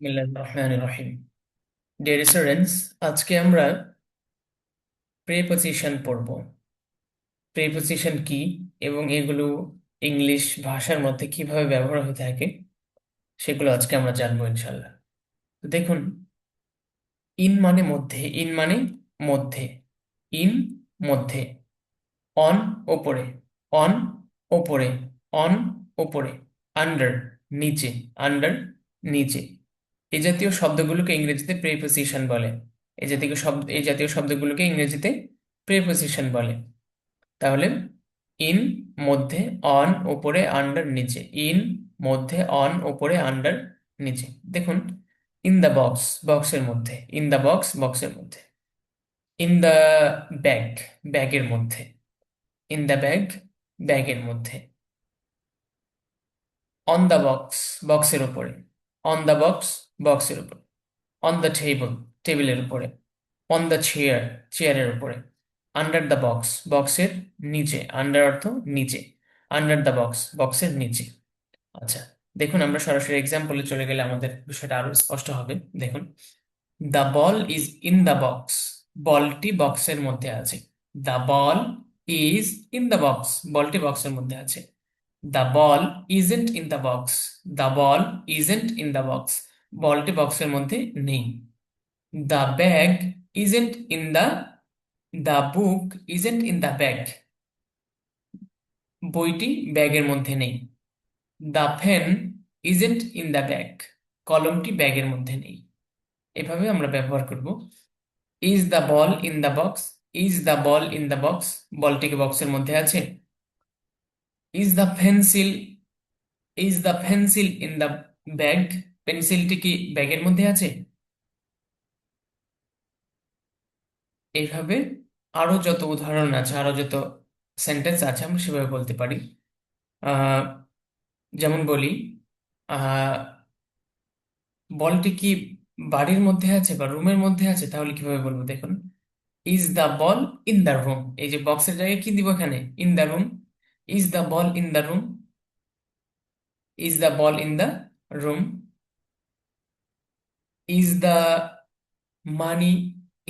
বিসমিল্লাহির রহমানির রহিম। Dear students, আজকে আমরা প্রিপজিশন পড়ব। প্রিপজিশন কি এবং এগুলো ইংলিশ ভাষার মধ্যে কিভাবে ব্যবহার হয়ে থাকে সেগুলো আজকে আমরা জানবো ইনশাল্লাহ। তো দেখুন, ইন মানে মধ্যে, ইন মানে মধ্যে, ইন মধ্যে, অন ওপরে, অন ওপরে, অন ওপরে, আন্ডার নিচে, আন্ডার নিচে। এই জাতীয় শব্দগুলোকে ইংরেজিতে প্রিপজিশন বলে। এই জাতীয় শব্দগুলোকে ইংরেজিতে প্রিপজিশন বলে। তাহলে ইন মধ্যে, অন ওপরে, আন্ডার নিচে, ইন মধ্যে, অন ওপরে, আন্ডার নিচে। দেখুন, ইন দ্য বক্স বক্সের মধ্যে, ইন দ্য বক্স বক্সের মধ্যে, ইন দ্য ব্যাগ ব্যাগের মধ্যে, ইন দ্য ব্যাগ ব্যাগের মধ্যে, অন দ্য বক্স বক্সের উপরে, অন দ্য বক্স বক্সের উপরে, অন দ্য টেবিল টেবিলের উপরে, অন দ্য চেয়ার চেয়ারের উপরে, আন্ডার দ্য বক্স বক্সের নিচে, আন্ডার অর্থ নিচে, আন্ডার দ্য বক্স বক্সের নিচে। আচ্ছা, দেখুন আমরা সরাসরি এক্সাম্পলে চলে গেলে আমাদের বিষয়টা আরো স্পষ্ট হবে। দেখুন, the ball is in the box, বলটি বক্সের মধ্যে আছে। The ball is in the box, বলটি বক্সের মধ্যে আছে। The ball isn't in the box, the ball isn't in the box, বলটি বক্সের মধ্যে নেই। The bag isn't in the book isn't in the bag, বইটি ব্যাগের মধ্যে নেই। The pen isn't in the bag, কলমটি ব্যাগের মধ্যে নেই। এভাবে আমরা ব্যবহার করব। Is the ball in the box, is the ball in the box, বলটি কি বক্সের মধ্যে আছে? Is the pencil, is the pencil in the bag, পেন্সিলটি কি ব্যাগের মধ্যে আছে? এইভাবে আরো যত উদাহরণ আছে, আরো যত সেন্টেন্স আছে আমরা সেভাবে বলতে পারি। আহ যেমন বলি, আহ বলটি কি বাড়ির মধ্যে আছে বা রুমের মধ্যে আছে, তাহলে কিভাবে বলবো? দেখুন, is the ball in the room, এই যে বক্সের জায়গায় কি দিব এখানে? In the room. Is the ball in the room, is the ball in the room. Is the money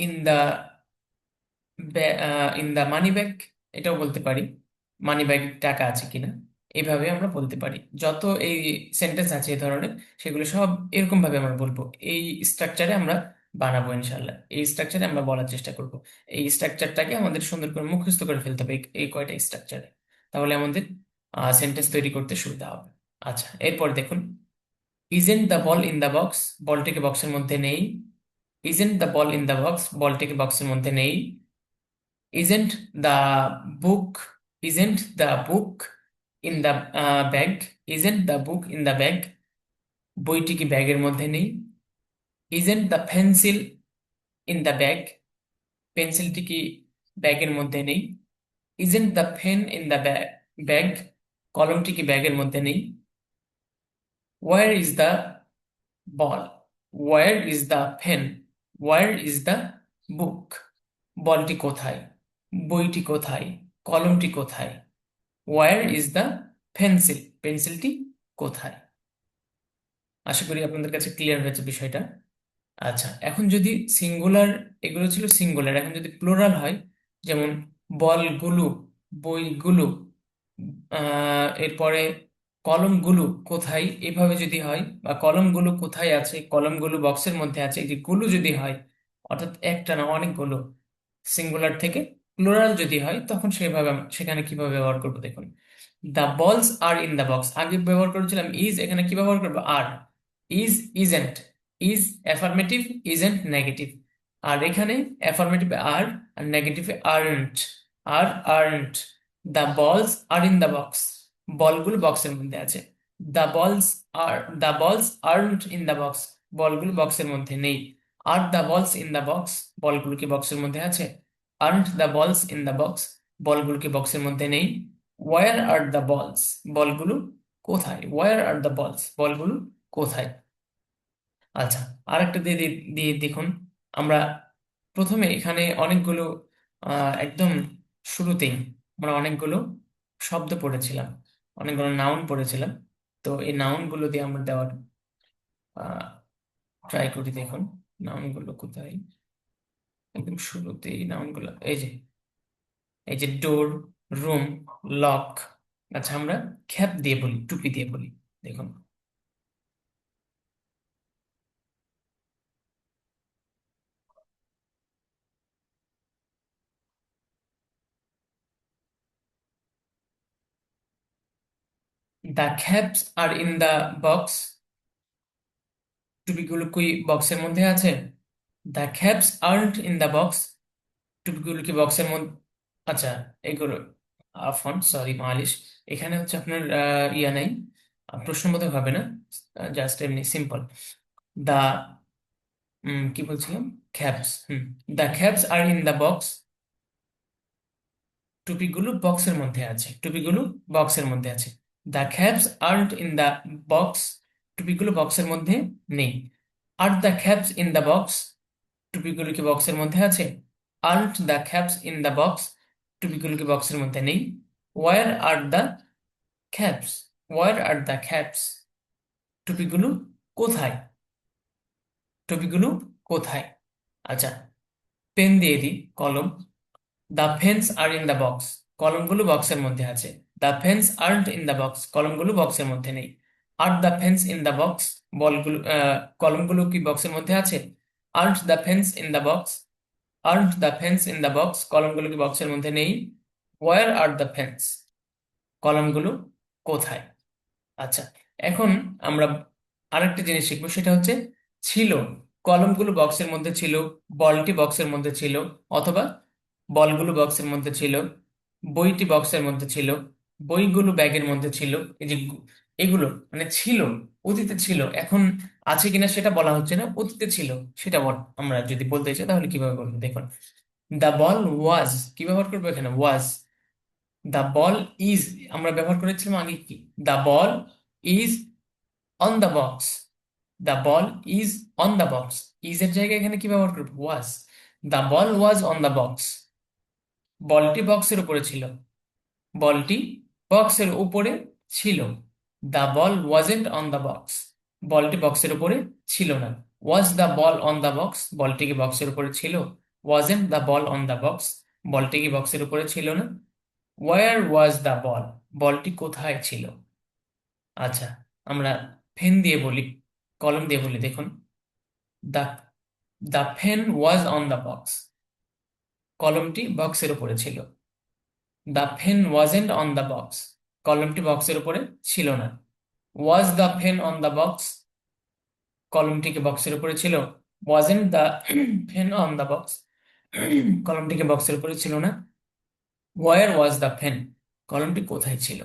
in the in the money bag, এটাও বলতে পারি, মানি ব্যাগ টাকা আছে কিনা। এইভাবে আমরা বলতে পারি। যত এই সেন্টেন্স আছে এই ধরনের, সেগুলো সব এরকম ভাবে আমরা বলবো। এই স্ট্রাকচারে আমরা বানাবো ইনশাল্লাহ, এই স্ট্রাকচারে আমরা বলার চেষ্টা করব। এই স্ট্রাকচারটাকে আমাদের সুন্দর করে মুখস্থ করে ফেলতে হবে, এই কয়টা স্ট্রাকচারে, তাহলে আমাদের সেন্টেন্স তৈরি করতে সুবিধা হবে। আচ্ছা, এরপর দেখুন, isn't the ball in the box, বলটিকে বক্সের মধ্যে নেই। Isn't the ball in the box, বলটিকে বক্সের মধ্যে নেই। Isn't the book, isn't the book in the bag, isn't the book in the bag, বইটি কি ব্যাগের মধ্যে নেই। Isn't the pencil in the bag, পেন্সিলটি কি ব্যাগের মধ্যে নেই। Isn't the pen in the bag, কলমটি কি ব্যাগের মধ্যে নেই। Where is the ball, war is the pen, where is the book, বলটি কোথায়, বইটি কোথায়, কলমটি কোথায়। ওয়ার ইজ দ্য পেন্সিল, পেন্সিলটি কোথায়। আশা করি আপনাদের কাছে ক্লিয়ার হয়েছে বিষয়টা। আচ্ছা, এখন যদি সিঙ্গুলার, এগুলো ছিল সিঙ্গুলার, এখন যদি প্লুরাল হয়, যেমন বলগুলো, বইগুলো, এরপরে কলমগুলো কোথায়, এভাবে যদি হয়, বা কলমগুলো কোথায় আছে, কলমগুলো বক্সের মধ্যে আছে, এই যে গুলো যদি হয়, অর্থাৎ একটা না অনেকগুলো, সিঙ্গুলার থেকে প্লুরাল যদি হয়, তখন সেভাবে সেখানে কিভাবে ব্যবহার করবো? দেখুন, the balls are in the box, আগে ব্যবহার করেছিলাম ইজ, এখানে কি ব্যবহার করবো? Are. Is isn't, is affirmative, isn't negative. আর এখানে অ্যাফার্মেটিভ আর, আর নেগেটিভে aren't, are aren't. The balls are in the box, বলগুলো বক্সের মধ্যে আছে। দ্য বলস আর, দ্য বলস আর্নট ইন দ্য বক্স, বলগুলো বক্সের মধ্যে নেই। আর দ্য বলস ইন দ্য বক্স, বলগুলো কি বক্সের মধ্যে আছে। আর্নট দ্য বলস ইন দ্য বক্স, বলগুলো কি বক্সের মধ্যে নেই। ওয়ার আর দ্য বলস, বলগুলো কোথায়, ওয়ার আর দ্য বলস, বলগুলো কোথায়। আচ্ছা, আরেকটা দিয়ে দিয়ে দেখুন, আমরা প্রথমে এখানে অনেকগুলো একদম শুরুতেই আমরা অনেকগুলো শব্দ পড়েছিলাম, অনেকগুলো নাউন পড়েছিলাম। তো এই নাউন গুলো দিয়ে আমরা দেওয়ার ট্রাই করি, দেখুন নাউনগুলো কোথায়। একদম শুরুতেই নাউনগুলো এই যে ডোর, রুম, লক। আচ্ছা, আমরা খ্যাপ দিয়ে বলি, টুপি দিয়ে বলি, দেখুন। The caps are in the box. টুপিগুলো কি বক্সের মধ্যে আছে? The caps aren't in the box. টুপিগুলো কি বক্সের মধ্যে? আচ্ছা, এগুলো আফন, সরি মালিশ। এখানে হচ্ছে আপনার ইয়া নাই, প্রশ্নবোধক হবে না, জাস্ট এমনি সিম্পল। দা কি বলছিলাম? Caps. The caps are in the box. টুপিগুলো বক্সের মধ্যে আছে, টুপিগুলো বক্সের মধ্যে আছে। The caps aren't in the box. টুপিগুলো বক্সের মধ্যে নেই। Are the caps in the box. টুপিগুলো কি বক্সের মধ্যে আছে? Aren't the caps in the box. টুপিগুলো কি বক্সের মধ্যে নেই। Where are the caps. Where are the caps. টুপিগুলো কোথায়? টুপিগুলো কোথায়? আচ্ছা, পেন দিয়ে দিই, কলম। The pens R in the box. কলমগুলো বক্সের মধ্যে আছে। The pens aren't in the box. কলমগুলো বক্সের মধ্যে নেই। Are the pens in the box. বলগুলো কলমগুলো কি বক্সের মধ্যে আছে? Aren't the pens in the box. Aren't the pens in the box. কলমগুলো কি বক্সের মধ্যে নেই। Where are the pens. কলমগুলো কোথায়? আচ্ছা, এখন আমরা আরেকটা জিনিস শিখবো, সেটা হচ্ছে ছিল। কলমগুলো বক্সের মধ্যে ছিল, বলটি বক্সের মধ্যে ছিল, অথবা বলগুলো বক্সের মধ্যে ছিল, বইটি বক্সের মধ্যে ছিল, বইগুলো ব্যাগের মধ্যে ছিল। এই যে এগুলো মানে ছিল, অতীতে ছিল, এখন আছে কিনা সেটা বলা হচ্ছে না, অতীতে ছিল সেটা আমরা যদি বলতে চাই তাহলে কিভাবে বলবো, দেখুন। দ্য বল ওয়াজ, কি ব্যবহার করবো এখানে? ওয়াজ। দ্য বল ইজ, আমরা ব্যবহার করেছিলাম আগে কি? The ball is on the box. The ball is on the box. Is এর জায়গায় এখানে কি ব্যবহার করবো? Was. The ball was on the box. বলটি বক্সের উপরে ছিল। বলটি বক্সের উপরে ছিল। The ball wasn't on the box. বলটি বক্সের উপরে ছিল না। Was the ball on the box. বলটি কি বক্সের উপরে ছিল? Wasn't the ball on the box. বলটি কি বক্সের উপরে ছিল না। Where was the ball. বলটি কোথায় ছিল? আচ্ছা, আমরা পেন দিয়ে বলি, কলম দিয়ে বলি, দেখুন। The the pen was on the box. কলমটি বক্সের উপরে ছিল। The pen wasn't on the box. কলমটি বক্সের উপরে ছিল না। Was the pen on the box. কলমটিকে বক্সের উপরে ছিল। Wasn't the pen on the box. কলমটিকে বক্সের উপরে ছিল না। Where was the pen. কলমটি কোথায় ছিল?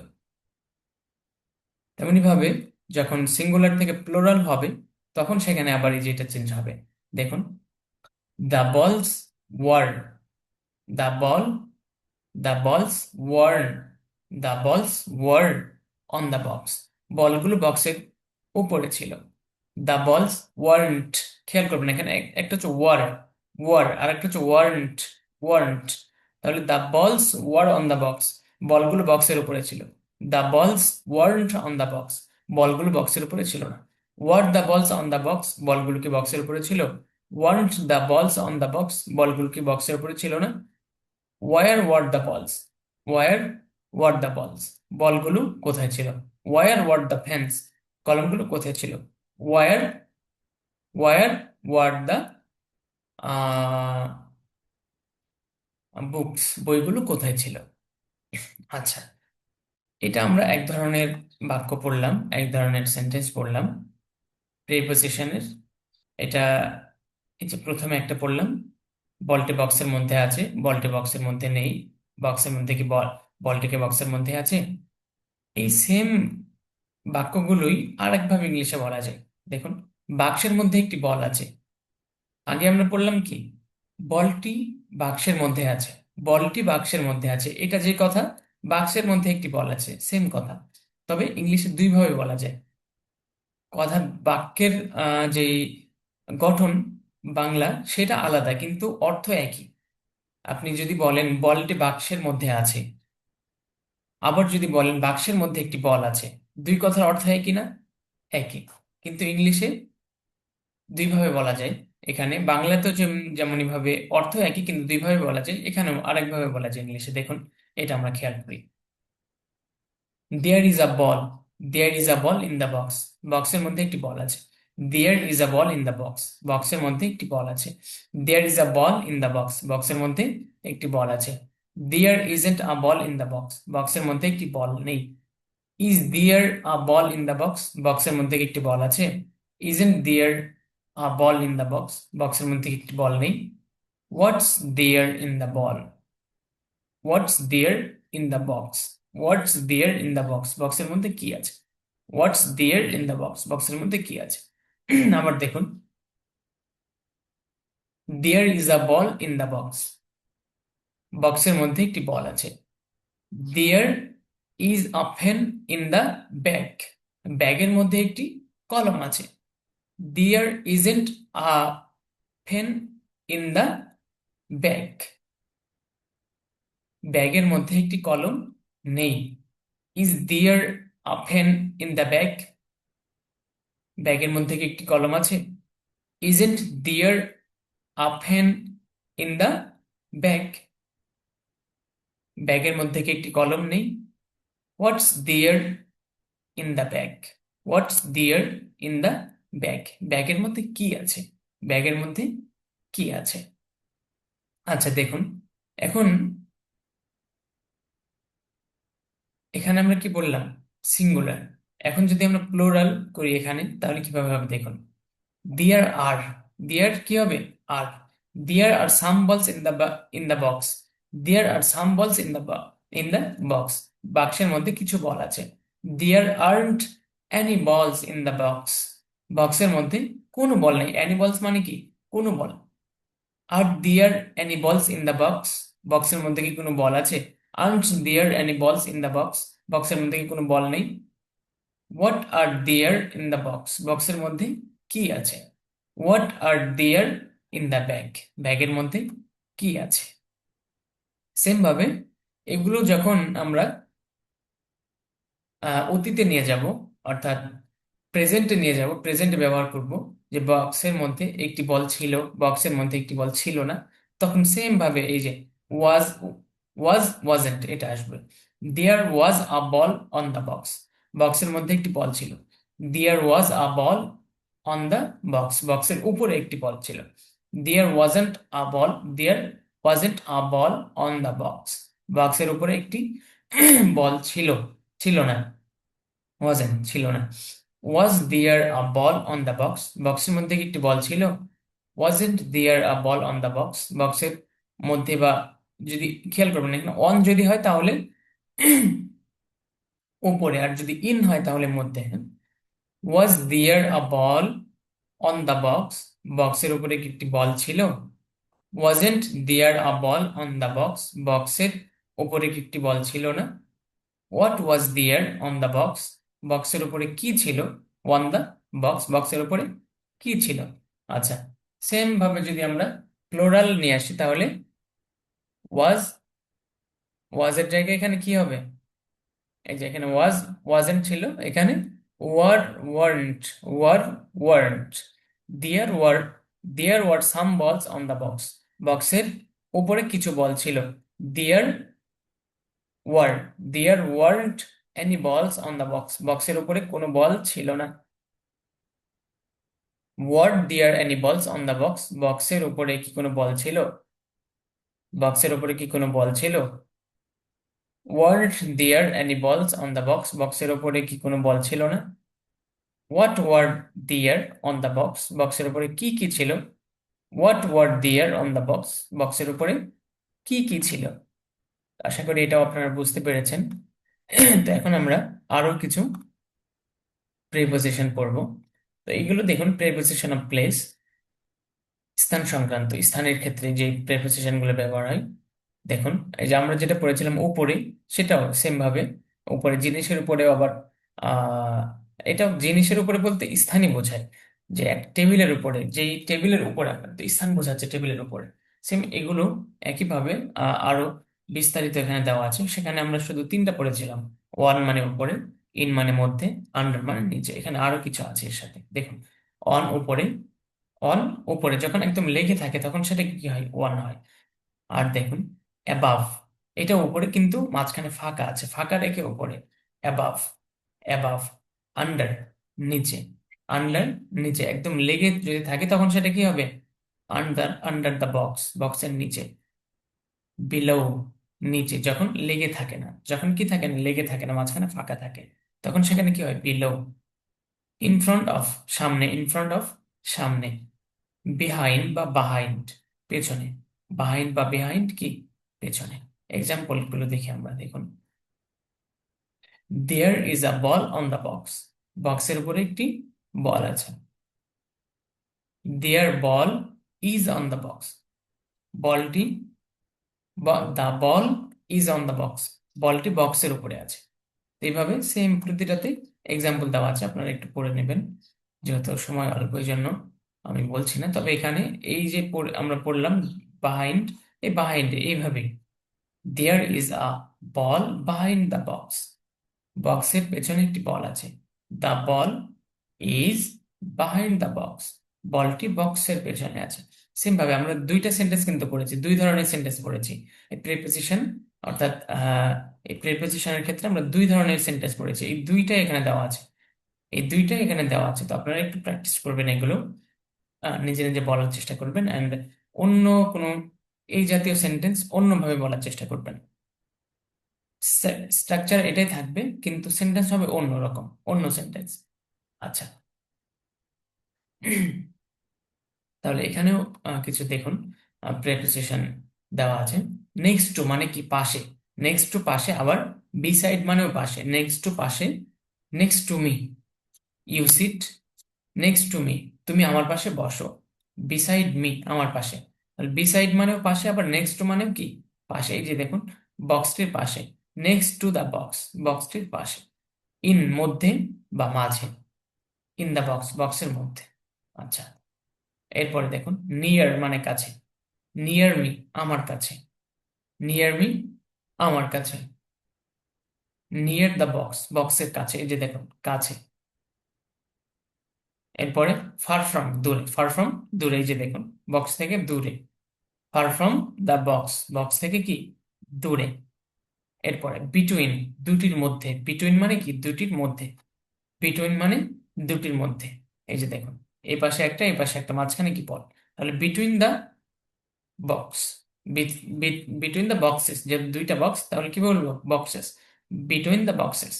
তেমনি ভাবে যখন সিঙ্গুলার থেকে প্লুরাল হবে, তখন সেখানে আবার এই যেটা চেঞ্জ হবে, দেখুন। The balls war. The ball the balls war. The balls war on the box. বলগুলো বক্সের উপরে ছিল। দ্য বলস ওয়ারেন্ট। খেয়াল করবেন এখানে একটা হচ্ছে ওয়ার, ওয়ার, আর একটা হচ্ছে ওয়ারেন্ট, ওয়ারেন্ট। তাহলে the balls war on the box. বলগুলো বক্সের উপরে ছিল। দ্য বলস ওয়ারেন্ট অন দ্য বক্স। বলগুলো বক্সের উপরে ছিল না। Were the balls on the box. বলগুলো কি বক্সের উপরে ছিল? Weren't the balls on the box. বলগুলো কি বক্সের উপরে ছিল না। Where were the balls. Where were the balls. বলগুলো কোথায় ছিল? Where were the pens. কলমগুলো কোথায় ছিল? Where where were the books. বইগুলো কোথায় ছিল? আচ্ছা, এটা আমরা এক ধরনের বাক্য পড়লাম, এক ধরনের সেন্টেন্স পড়লাম প্রিপোজিশনের। এটা এই যে প্রথমে একটা পড়লাম, বলটি বক্সের মধ্যে আছে, বলটি বক্সের মধ্যে নেই। বক্সের মধ্যে কি বলটিকে বক্সের মধ্যে আছে? এই সেম বাক্যগুলোই আরেকভাবে ইংলিশে বলা যায়, দেখুন। বাক্সের মধ্যে একটি বল আছে। আগে আমরা পড়লাম কি? বলটি বাক্সের মধ্যে আছে। বলটি বাক্সের মধ্যে আছে, এটা যে কথা। বাক্সের মধ্যে একটি বল আছে, সেম কথা। তবে ইংলিশে দুই ভাবে বলা যায় কথা। বাক্যের যে গঠন বাংলা সেটা আলাদা, কিন্তু অর্থ একই। আপনি যদি বলেন বলটি বাক্সের মধ্যে আছে, আবার যদি বলেন বাক্সের মধ্যে একটি বল আছে, দুই কথার অর্থ একই না? একই। কিন্তু ইংলিশে দুইভাবে বলা যায়। এখানে বাংলাতেও যেমনই ভাবে অর্থ একই, কিন্তু দুইভাবে বলা যায়, এখানেও আরেকভাবে বলা যায় ইংলিশে। দেখুন, এটা আমরা খেয়াল করি। There is a ball, there is a ball in the box. বক্সের মধ্যে একটি বল আছে। There is a ball in the box, বক্সের মধ্যে একটি বল আছে। There is a ball in the box, বক্সের মধ্যে একটি বল আছে। There isn't a ball in the box, বক্সের মধ্যে একটি বল নেই। Is there a ball in the box, বক্সের মধ্যে কি একটি বল আছে? Isn't there a ball in the box, বক্সের মধ্যে কি একটি বল নেই। What's there in the ball, what's there in the box, what's there in the box, বক্সের মধ্যে কি আছে? What's there in the box, বক্সের মধ্যে কি আছে? আবার দেখুন, there is a ball in the box, বক্সের মধ্যে একটি বল আছে। There is a pen in the bag, ব্যাগের মধ্যে একটি কলম আছে। There isn't a pen in the bag, ব্যাগের মধ্যে একটি কলম নেই। Is there a pen in the bag, ব্যাগের মধ্যে কি একটি কলম আছে? Isn't there a pen in the bag, ব্যাগের মধ্যে কি একটি কলম নেই। What's there in the bag, what's there in the bag, ব্যাগের মধ্যে কি আছে? ব্যাগের মধ্যে কি আছে? আচ্ছা দেখুন, এখন এখানে আমরা কি বললাম? সিঙ্গুলার। এখন যদি আমরা প্লোরাল করি এখানে, তাহলে কিভাবে হবে দেখুন। দেয়ার আর, দেয়ার কি হবে? আর। দেয়ার are some balls in the box, there are some balls in the box, বাক্সের মধ্যে কিছু বল আছে। There aren't any balls in the box, বক্সের মধ্যে কোনো বল নেই। এনি বলস মানে কি? কোনো ball. Are there any balls in the box, বক্সের মধ্যে কি কোনো বল আছে? Aren't there any balls in the box, বক্সের মধ্যে কি কোনো বল নেই। What are there in the box, বক্সের মধ্যে কি আছে? What are there in the bag, ব্যাগের মধ্যে কি আছে? সেম ভাবে এগুলো যখন আমরা অতীতে নিয়ে যাব, অর্থাৎ প্রেজেন্টে নিয়ে যাব, প্রেজেন্টে ব্যবহার করব, যে বক্সের মধ্যে একটি বল ছিল, বক্সের মধ্যে একটি বল ছিল না, তখন সেম ভাবে এই যে ওয়াজ, ওয়াজেন্ট, এটা আসবে। There was a ball on the box, বক্সের মধ্যে একটি বল ছিল। There was a ball on the box, বক্সের উপরে একটি বল ছিল। There wasn't a ball, there wasn't a ball on the box, বক্সের উপরে একটি বল ছিল, ছিল না। ওয়াজেন্ট, ছিল না। Was there a ball on the box, বক্সের মধ্যে কি একটি বল ছিল? Wasn't there a ball on the box, বক্সের মধ্যে, বা যদি খেয়াল করবেন এখানে অন যদি হয় তাহলে উপরে, আর যদি ইন হয় তাহলে মধ্যে। Was there a ball on the box, বক্সের উপরে কি একটি বল ছিল? Wasn't there a ball on the box, বক্সের উপরে কি একটি বল ছিল না। What was there on the box, বক্সের উপরে কি ছিল? অন দ্য বক্স, বক্সের উপরে কি ছিল? আচ্ছা, সেম ভাবে যদি আমরা প্লোরাল নিয়ে আসি, তাহলে ওয়াজ, ওয়াজের জায়গায় এখানে কি হবে? এই যে এখানে ওয়াজ, ওয়াজেন্ট ছিল, এখানে were, weren't, were, weren't. There were, there were some balls on the box, বক্সের উপরে কিছু বল ছিল। There were, there weren't any balls on the box, বক্সের উপরে কোনো বল ছিল না। Were there any balls on the box, বক্সের উপরে কি কোনো বল ছিল? বক্সের উপরে কি কোনো বল ছিল? Were there any balls on the box, বক্সের উপরে কি কোনো বল ছিল না। What were there on the box, বক্সের উপরে কি কি ছিল? What were there on the box, বক্সের উপরে কি কি ছিল? আশা করি এটাও আপনারা বুঝতে পেরেছেন। তো এখন আমরা আরো কিছু প্রিপোজিশন পড়বো। তো এইগুলো দেখুন, প্রিপোজিশন অফ প্লেস, স্থান সংক্রান্ত, স্থানের ক্ষেত্রে যে প্রিপোজিশন গুলো ব্যবহার হয়। দেখুন, এই যে আমরা যেটা পড়েছিলাম উপরে, সেটাও সেম ভাবে উপরে, জিনিসের উপরে আবার আহ এটাও জিনিসের উপরে বলতে স্থানই বোঝায়, যে এক টেবিলের উপরে, যেই টেবিলের উপরে আপনার তো স্থান বোঝাচ্ছে টেবিলের উপরে। সেম এগুলো একইভাবে আরো বিস্তারিত এখানে দেওয়া আছে। সেখানে আমরা শুধু তিনটা পড়েছিলাম, ওয়ান মানে উপরে, ইন মানে মধ্যে, আন্ডার মানে নিচে। এখানে আরো কিছু আছে এর সাথে, দেখুন। অন উপরে, অন উপরে, যখন একদম লেগে থাকে তখন সেটা কি হয়, ওয়ান হয়। আর দেখুন অ্যাবাভ, এটা উপরে কিন্তু মাঝখানে ফাঁকা আছে, ফাঁকা রেখে উপরে, অ্যাবাভ, অ্যাবাভ। আন্ডার, নিচে, আন্ডার, নিচে একদম লেগে যদি থাকে তখন সেটা কি হবে, আন্ডার, আন্ডার দ্য বক্স, বক্সের নিচে। বিলো, নিচে, যখন লেগে থাকে না, যখন কি থাকে না, লেগে থাকে না, মাঝখানে ফাঁকা থাকে, তখন সেখানে কি হয়, বিলো। ইন ফ্রন্ট অফ, সামনে, ইন ফ্রন্ট অফ, সামনে। বিহাইন্ড বা বাহাইন্ড, পেছনে। বাহাইন্ড বা বিহাইন্ড কি, পেছনে। এক্সাম্পল গুলো দেখি আমরা, দেখুন। There is a ball on the box, বক্সের উপরে একটি বল আছে। There ball is on the box, বলটি, the ball is on the box, বলটি বক্সের উপরে আছে। তো এইভাবে সেম প্রতিটাতে এক্সাম্পল দেওয়া আছে, আপনারা একটু পড়ে নেবেন, যেহেতু সময় অল্প এই জন্য আমি বলছি না। তবে এখানে এই যে আমরা পড়লাম বাহাইন্ড, এই বাহাইন্ড এইভাবে, there is a ball behind the box, বক্সের পেছনে একটি বল আছে। The ball is behind the box, বলটি বক্সের পেছনে আছে। সেম ভাবে আমরা দুইটা সেন্টেন্স কিন্তু পড়েছি, দুই ধরনের সেন্টেন্স পড়েছি। এই প্রিপোজিশন, অর্থাৎ এই প্রিপোজিশনের ক্ষেত্রে আমরা দুই ধরনের সেন্টেন্স পড়েছি, এই দুইটাই এখানে দেওয়া আছে, এই দুইটাই এখানে দেওয়া আছে। তো আপনারা একটু প্র্যাকটিস করবেন এগুলো, নিজে নিজে বলার চেষ্টা করবেন, অ্যান্ড অন্য কোনো এই জাতীয় সেন্টেন্স অন্যভাবে বলার চেষ্টা করবেন। স্ট্রাকচার এটাই থাকবে, কিন্তু সেন্টেন্স হবে অন্যরকম, অন্য সেন্টেন্স। আচ্ছা। তাহলে এখানেও কিছু দেখুন, প্রেপোজিশন দেওয়া আছে। নেক্সট টু মানে কি, পাশে। নেক্সট টু পাশে, আবার বিসাইড মানেও পাশে, নেক্সট টু পাশে। Next to me, you sit next to me, তুমি আমার পাশে বসো। বিসাইড মি, আমার পাশে। বিসাইড মানেও পাশে, আবার নেক্সট টু মানেও কি, পাশে। এই যে দেখুন, বক্সটির পাশে, নেক্সট টু দ্য বক্স, বক্সটির পাশে। ইন, মধ্যে বা মাঝে। ইন দ্য বক্স, বক্সের মধ্যে। আচ্ছা, এরপরে দেখুন নিয়ার মানে কাছে। নিয়ার মি, আমার কাছে। নিয়ার মি, আমার কাছে। নিয়ার দ্য বক্স, বক্সের কাছে, এই যে দেখুন, কাছে। এরপরে ফার ফ্রম, দূরে। ফার ফ্রম, দূরে, এই যে দেখুন, বক্স থেকে দূরে। Far from the box, box থেকে কি, দূরে। এরপরে বিটুইন, দুটির মধ্যে। বিটুইন মানে কি, দুটির মধ্যে। বিটুইন মানে দুটির মধ্যে। এই যে দেখুন, এই পাশে একটা, এই পাশে একটা, মাঝখানে কি পদ, তাহলে between the box. Between the boxes, যে দুইটা বক্স, তাহলে কি বলবো, বক্সেস। বিটুইন দ্য বক্সেস,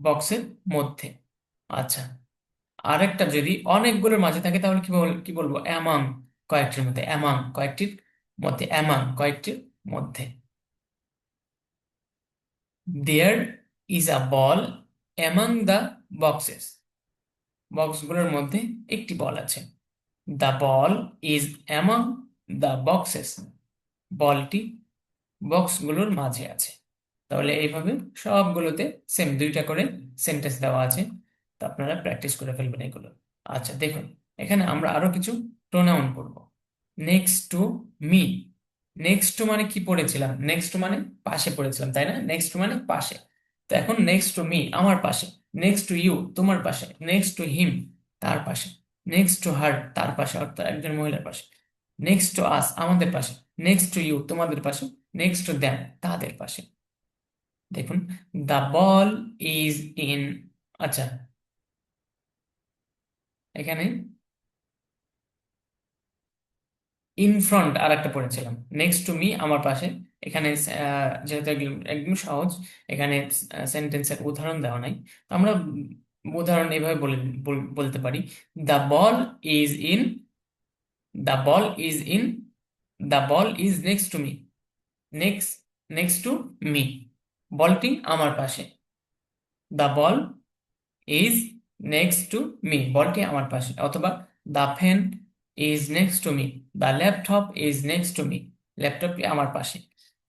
বক্সের মধ্যে। আচ্ছা, আরেকটা যদি অনেকগুলোর মাঝে থাকে তাহলে কি বলবো, অ্যামাং, কয়েকটির মধ্যে। অ্যামাং, কয়েকটির মধ্যে। অ্যামাং, কয়েকটির মধ্যে। There is a ball among the boxes, বক্সগুলোর মধ্যে একটি বল আছে। The ball is among the boxes, বলটি বক্সগুলোর মাঝে আছে। তাহলে এইভাবে সবগুলোতে সেম দুইটা করে সেন্টেন্স দেওয়া আছে। তো আপনারা প্র্যাকটিস করে ফেলবেন এগুলো। আচ্ছা দেখুন, এখানে আমরা আরো কিছু প্রোনাউন পড়বো। Next to me, next to মানে কি পড়েছিলাম, নেক্সট টু মানে পাশে পড়েছিলাম, তাই না? নেক্সট টু মানে পাশে। তো এখন নেক্সট টু মি, আমার পাশে। নেক্সট টু ইউ, তোমার পাশে। নেক্সট টু হিম, তার পাশে। নেক্সট টু হার, তার পাশে, অর্থাৎ একজন মহিলার পাশে। নেক্সট টু আস, আমাদের পাশে। নেক্সট টু ইউ, তোমাদের পাশে। নেক্সট টু দ্যাম, তাদের পাশে। দেখুন, দ্য বল ইজ ইন, আচ্ছা, এখানে ইন ফ্রন্ট আর একটা পড়েছিলাম, নেক্সট টু মি, আমার পাশে। এখানে যেহেতু একদম সহজ, এখানে সেন্টেন্সের উদাহরণ দেওয়া নাই, তো আমরা উদাহরণ এভাবে বলতে পারি। The ball is in, the ball is in, the ball is next to me. Next, next to me, বলটি আমার পাশে। The ball is next to me, বলটি আমার পাশে। অথবা the pen is next to me, the laptop is next to me, ল্যাপটপটি আমার পাশে।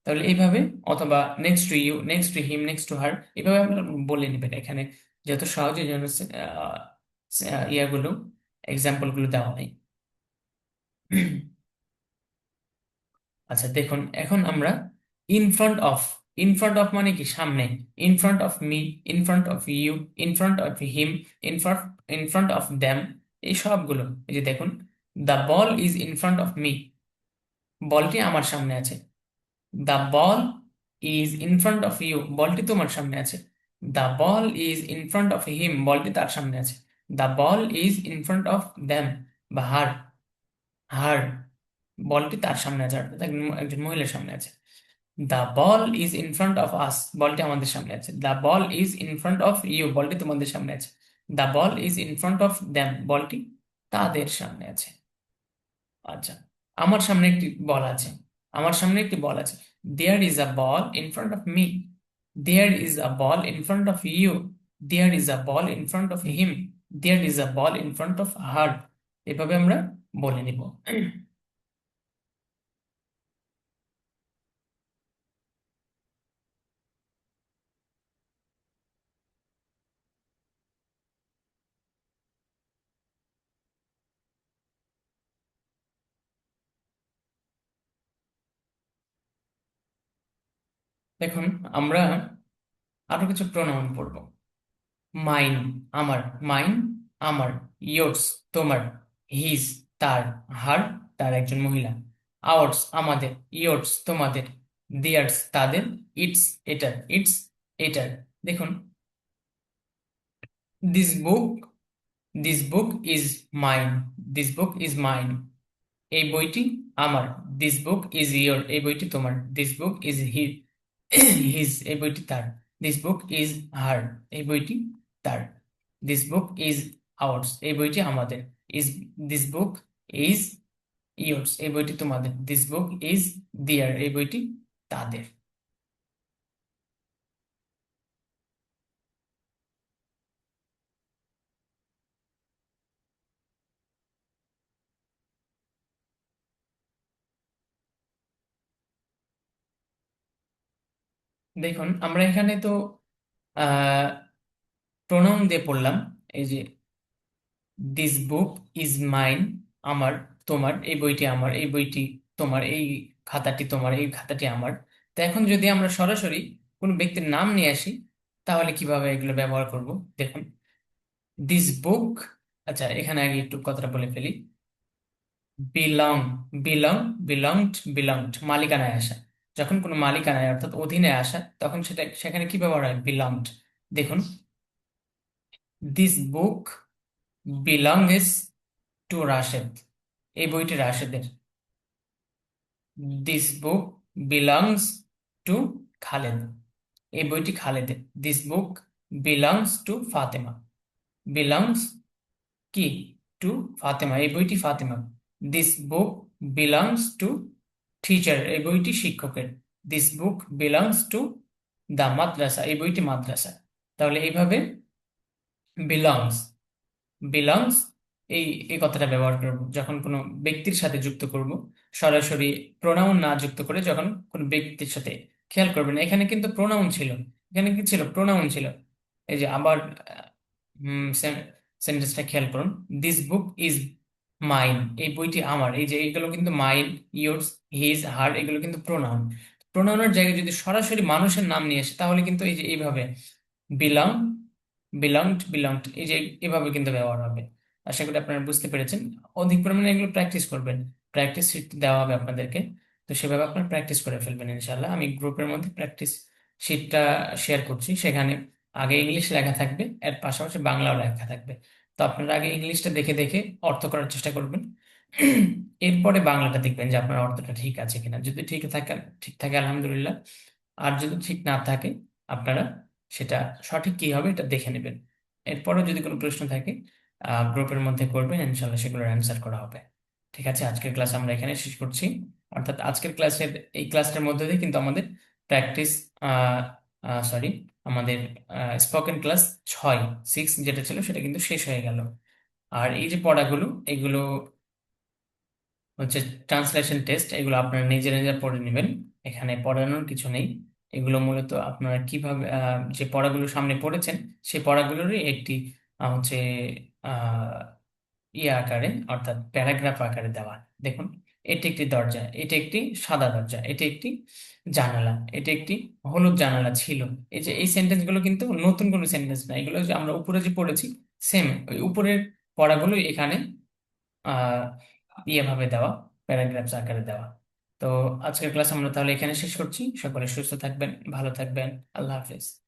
তাহলে এইভাবে, অথবা next to you, next to him, next to her, এইভাবে আমরা বলে নেবেন। এখানে যেহেতু সহজে যেন ইয়াগুলো, এক্সাম্পল গুলো দেওয়া নেই। আচ্ছা দেখুন, এখন আমরা in front of, in front of মানে কি, সামনে। In front of me, in front of you, in front of him, in front, in front of them, এই সবগুলো, এই যে দেখুন, the ball is in front of me, বলটি আমার সামনে আছে। The ball is in front of you, বলটি তোমার সামনে আছে। The ball is in front of him, বলটি তার সামনে আছে। The ball is in front of them বা হার, হার, বলটি তার সামনে আছে, অর্থাৎ একজন মহিলার সামনে আছে। The ball is in front of us, বলটি আমাদের সামনে আছে। The ball is in front of you, বলটি তোমাদের সামনে আছে। The ball is in front of them, বলটি তাদের সামনে আছে। আচ্ছা, আমার সামনে একটি বল আছে, আমার সামনে একটি বল আছে। There is a ball in front of me, there is a ball in front of you, there is a ball in front of him, there is a ball in front of her. এভাবে আমরা বলে নিব। দেখুন, আমরা আরো কিছু pronoun পড়বো। Mine, আমার, মাইন, আমার। ইয়োর্স, তোমার। হিজ, তার। হার, তার একজন মহিলা। আওয়ার্স, আমাদের। ইয়োর্স, তোমাদের। দিয়ার্স, তাদের। ইটস, এটার। ইটস, এটার। দেখুন, this book, this book is mine, this book is mine, এই বইটি আমার। দিস বুক ইজ ইয়োর, এই বইটি তোমার। This book is his, his, এই বইটি তার। দিস বুক ইজ হার, এই বইটি তার। দিস বুক ইজ আওয়ার্স, এই বইটি আমাদের। Is, this book is yours, এই বইটি তোমাদের। দিস বুক ইজ দিয়ার, এই বইটি তাদের। দেখুন, আমরা এখানে তো আহ প্রোনাউন দিয়ে পড়লাম। এই যে দিস বুক ইজ মাইন, আমার, তোমার, এই বইটি আমার, এই বইটি তোমার, এই খাতাটি তোমার, এই খাতাটি আমার। তো এখন যদি আমরা সরাসরি কোনো ব্যক্তির নাম নিয়ে আসি, তাহলে কিভাবে এগুলো ব্যবহার করব? দেখুন, দিস বুক, আচ্ছা এখানে আগে একটু কথাটা বলে ফেলি। বিলং, বিলং, বিলংড, বিলংড, মালিকানায় আসা। যখন কোনো মালিকানায় অর্থাৎ অধীনে আসা, তখন সেটা সেখানে কি ব্যবহার হয়? বিলংড। দেখুন, this book belongs to Rashed, এই বইটি রাশেদের। This book belongs to Khaled, এই বইটি খালেদের। This book belongs to Fatema, belongs কি? টু ফাতেমা, এই বইটি Fatema. This book belongs to teacher, এই বইটি শিক্ষকের। This book belongs to the madrasa, এই বইটি মাদ্রাসা। তাহলে এইভাবে বিলংস, বিলংস, এই এই কথাটা ব্যবহার করব যখন কোনো ব্যক্তির সাথে যুক্ত করব। সরাসরি প্রোনাউন না যুক্ত করে যখন কোনো ব্যক্তির সাথে। খেয়াল করবেন, এখানে কিন্তু প্রোনাউন ছিল, এখানে কি ছিল? প্রোনাউন ছিল। এই যে আবার সেন্টেন্সটা খেয়াল করুন। দিস বুক ইজ মাইন, এই বইটি আমার। এই যে এগুলো কিন্তু মাইন, ইয়োর্স, হিজ, হার, এগুলো কিন্তু প্রোনাউন। প্রোনাউনের জায়গায় যদি সরাসরি মানুষের নাম নিয়ে আসে, তাহলে কিন্তু এই যে এইভাবে বিলং, বিলংড, বিলংড, এই যে এভাবে কিন্তু ব্যবহার হবে। আশা করি আপনারা বুঝতে পেরেছেন। অধিক পরিমাণে এগুলো প্র্যাকটিস করবেন, প্র্যাকটিস শিট দেওয়া হবে আপনাদেরকে। তো সেভাবে আপনারা প্র্যাকটিস করে ফেলবেন ইনশাল্লাহ। আমি গ্রুপের মধ্যে প্র্যাকটিস শিটটা শেয়ার করছি, সেখানে আগে ইংলিশ লেখা থাকবে, এর পাশাপাশি বাংলাও লেখা থাকবে। তো আপনারা আগে ইংলিশটা দেখে দেখে অর্থ করার চেষ্টা করবেন। এরপরে বাংলাটা দেখবেন যে আপনার অর্থটা ঠিক আছে কিনা। যদি ঠিক থাকে, ঠিক থাকে আলহামদুলিল্লাহ। আর যদি ঠিক না থাকে, আপনারা সেটা সঠিক কি হবে এটা দেখে নেবেন। এরপরও যদি কোনো প্রশ্ন থাকে গ্রুপের মধ্যে করবেন, ইনশাল্লাহ সেগুলোর অ্যান্সার করা হবে। ঠিক আছে, আজকের ক্লাস আমরা এখানে শেষ করছি। অর্থাৎ আজকের ক্লাসের এই ক্লাসটার মধ্যে দিয়ে কিন্তু আমাদের প্র্যাকটিস, সরি, আমাদের স্পোকেন ক্লাস 6, 6 যেটা ছিল সেটা কিন্তু শেষ হয়ে গেল। আর এই যে পড়াগুলো, এগুলো হচ্ছে ট্রান্সলেশন টেস্ট, এগুলো আপনারা নিজে নিজে পড়ে নেবেন। এখানে পড়ানোর কিছু নেই। এগুলো মূলত আপনারা কিভাবে যে পড়াগুলো সামনে পড়েছেন, সেই পড়াগুলোরই একটি হচ্ছে ইয়ে আকারে, অর্থাৎ প্যারাগ্রাফ আকারে দেওয়া। দেখুন, এটি একটি দরজা, এটি একটি সাদা দরজা, এটি একটি জানালা, এটি একটি হলুদ জানালা ছিল। এই যে এই সেন্টেন্স গুলো কিন্তু নতুন কোনো সেন্টেন্স না, এগুলো যে আমরা উপরে যে পড়েছি, সেম ওই উপরের পড়াগুলো এখানে ইয়েভাবে দেওয়া, প্যারাগ্রাফস আকারে দেওয়া। তো আজকের ক্লাস আমরা তাহলে এখানে শেষ করছি। সকলে সুস্থ থাকবেন, ভালো থাকবেন। আল্লাহ হাফেজ।